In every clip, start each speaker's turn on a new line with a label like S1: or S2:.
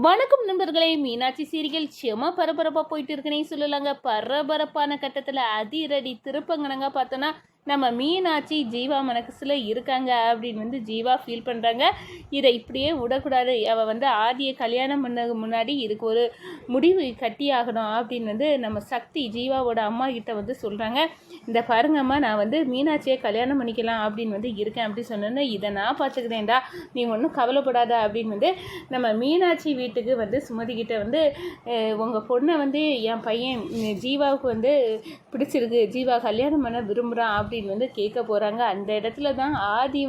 S1: வணக்கம் நண்பர்களே, மீனாட்சி சீரியல் செம பரபரப்பாக போயிட்டு இருக்குன்னே சொல்லலாங்க. பரபரப்பான கட்டத்தில் அதிரடி திருப்பங்கனங்க பார்த்தோன்னா நம்ம மீனாட்சி ஜீவா மனசில் இருக்காங்க அப்படின்னு ஜீவா ஃபீல் பண்ணுறாங்க. இதை இப்படியே விடக்கூடாது, அவள் ஆதியை கல்யாணம் பண்ணதுக்கு முன்னாடி இதுக்கு ஒரு முடிவு கட்டியாகணும் அப்படின்னு நம்ம சக்தி ஜீவாவோட அம்மா கிட்ட சொல்கிறாங்க. இந்த பாருங்கம்மா, நான் மீனாட்சியை கல்யாணம் பண்ணிக்கலாம் அப்படின்னு இருக்கேன் அப்படி சொன்னோன்னே, இதை நான் பார்த்துக்கிறேன்டா, நீ ஒன்றும் கவலைப்படாத அப்படின்னு நம்ம மீனாட்சி வீட்டுக்கு சுமதிக்கிட்ட உங்கள் பொண்ணை என் பையன் ஜீவாவுக்கு பிடிச்சிருக்கு, ஜீவா கல்யாணம் பண்ண விரும்புகிறான் அப்படின்னு கேட்க போகிறாங்க. அந்த இடத்துல தான் ஆதி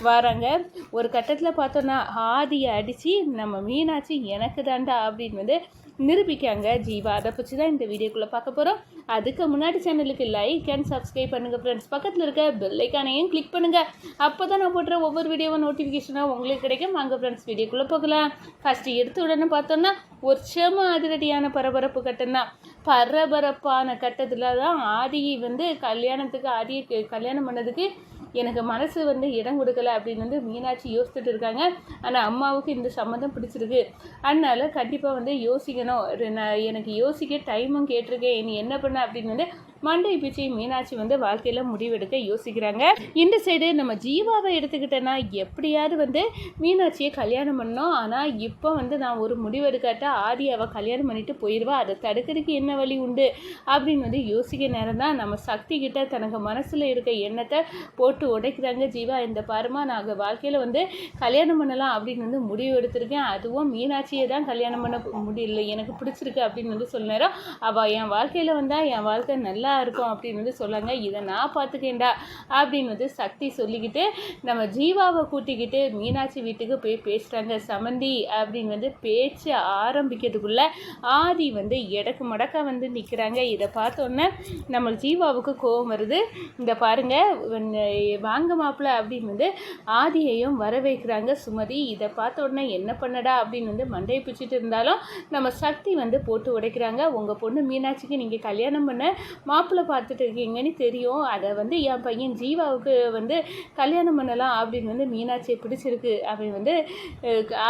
S1: வராங்க. ஒரு கட்டத்தில் பார்த்தோன்னா ஆதியை அடித்து நம்ம மீனாட்சி எனக்கு தாண்டா அப்படின்னு நிரூபிக்காங்க ஜீவா. அதை பற்றி தான் இந்த வீடியோக்குள்ளே பார்க்க போகிறோம். அதுக்கு முன்னாடி சேனலுக்கு லைக் அண்ட் சப்ஸ்கிரைப் பண்ணுங்கள் ஃப்ரெண்ட்ஸ். பக்கத்தில் இருக்க பெல் ஐக்கானையும் கிளிக் பண்ணுங்கள். அப்போ தான் நான் போடுற ஒவ்வொரு வீடியோவும் நோட்டிஃபிகேஷனாக உங்களுக்கு கிடைக்கும். வாங்க ஃப்ரெண்ட்ஸ், வீடியோக்குள்ளே போகலாம். ஃபஸ்ட்டு எடுத்த உடனே பார்த்தோன்னா ஒரு செம அதிரடியான பரபரப்பு கட்டம் தான். பரபரப்பான கட்டத்தில் தான் ஆதியை ஆதியை கல்யாணம் பண்ணதுக்கு எனக்கு மனசு இடம் கொடுக்கல அப்படின்னு மீனாட்சி யோசிச்சுட்டு இருக்காங்க. ஆனால் அம்மாவுக்கு இந்த சம்மந்தம் பிடிச்சிருக்கு, அதனால கண்டிப்பாக யோசிக்கணும், எனக்கு யோசிக்க டைமும் கேட்டிருக்கேன், நீ என்ன பண்ண அப்படின்னு மண்டை பிச்சு மீனாட்சி வாழ்க்கையில் முடிவெடுக்க யோசிக்கிறாங்க. இந்த சைடு நம்ம ஜீவாவை எடுத்துக்கிட்டேன்னா எப்படியாவது மீனாட்சியை கல்யாணம் பண்ணோம். ஆனால் இப்போ நான் ஒரு முடிவெடுக்காட்ட ஆதி அவள் கல்யாணம் பண்ணிட்டு போயிடுவா, அதை தடுக்கிறதுக்கு என்ன வழி உண்டு அப்படின்னு யோசிக்க நேரம் தான் நம்ம சக்தி கிட்ட தனக்கு மனசில் இருக்க எண்ணத்தை போட்டு உடைக்கிறாங்க. ஜீவா, இந்த பாருமா, நாங்கள் வாழ்க்கையில் கல்யாணம் பண்ணலாம் அப்படின்னு முடிவு எடுத்திருக்கேன், அதுவும் மீனாட்சியை தான் கல்யாணம் பண்ண முடியல, எனக்கு பிடிச்சிருக்கு அப்படின்னு சொல்ல நேரம் அவள் என் வாழ்க்கையில் என் வாழ்க்கை நல்லா இருக்கும் அப்படின்னு சொல்லாங்க. இதை நான் பார்த்துக்கேன்டா அப்படின்னு சக்தி சொல்லிக்கிட்டு நம்ம ஜீவாவை கூட்டிக்கிட்டு மீனாட்சி வீட்டுக்கு போய் பேசுகிறாங்க. சமந்தி அப்படின்னு பேச்சு ஆரம்பிக்கிறதுக்குள்ள ஆதி எடக்கு மடக்க நிற்கிறாங்க. இதை பார்த்தோன்னே நம்ம ஜீவாவுக்கு கோபம் வருது. இந்த பாருங்க, வாங்க மாப்பிள்ள அப்படின்னு ஆதியையும் வர வைக்கிறாங்க சுமதி. இதை பார்த்த உடனே என்ன பண்ணடா அப்படின்னு மண்டையை பிடிச்சிட்டு இருந்தாலும் நம்ம சக்தி போட்டு உடைக்கிறாங்க. உங்கள் பொண்ணு மீனாட்சிக்கு நீங்கள் கல்யாணம் பண்ண மாப்பிள்ளை பார்த்துட்டு இருக்கீங்கன்னு தெரியும், அதை என் பையன் ஜீவாவுக்கு கல்யாணம் பண்ணலாம் அப்படின்னு மீனாட்சியை பிடிச்சிருக்கு அப்படின்னு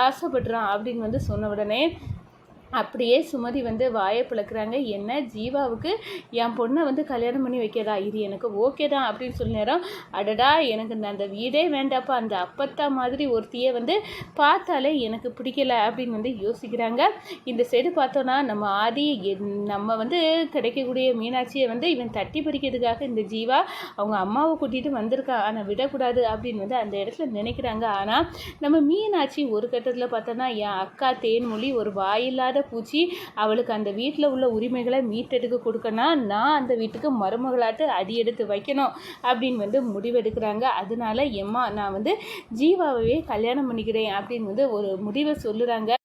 S1: ஆசைப்படுறான் அப்படின்னு சொன்ன உடனே அப்படியே சுமதி வாயை பிளக்குறாங்க. என்ன, ஜீவாவுக்கு என் பொண்ணை கல்யாணம் பண்ணி வைக்கிறதா, இது எனக்கு ஓகே தான் அப்படின்னு சொல்ல நேரம், அடடா எனக்கு அந்த வீடே வேண்டாப்பா, அந்த அப்பத்தா மாதிரி ஒருத்தியை பார்த்தாலே எனக்கு பிடிக்கல அப்படின்னு யோசிக்கிறாங்க. இந்த சைடு பார்த்தோன்னா நம்ம ஆதி நம்ம கிடைக்கக்கூடிய மீனாட்சியை இவன் தட்டி பறிக்கிறதுக்காக இந்த ஜீவா அவங்க அம்மாவை கூட்டிகிட்டு வந்திருக்கா, ஆனால் விடக்கூடாது அப்படின்னு அந்த இடத்துல நினைக்கிறாங்க. ஆனால் நம்ம மீனாட்சி ஒரு கட்டத்தில் பார்த்தோன்னா என் அக்கா தேன்மொழி ஒரு வாயில்லாத பூச்சி, அவளுக்கு அந்த வீட்டில் உள்ள உரிமைகளை மீட்டெடுக்க கொடுக்கணும், நான் அந்த வீட்டுக்கு மருமகளாட்டு அடி எடுத்து வைக்கணும் அப்படின்னு முடிவெடுக்கிறாங்க. அதனால எம்மா நான் ஜீவாவே கல்யாணம் பண்ணிக்கிறேன் அப்படின்னு ஒரு முடிவை சொல்லுறாங்க.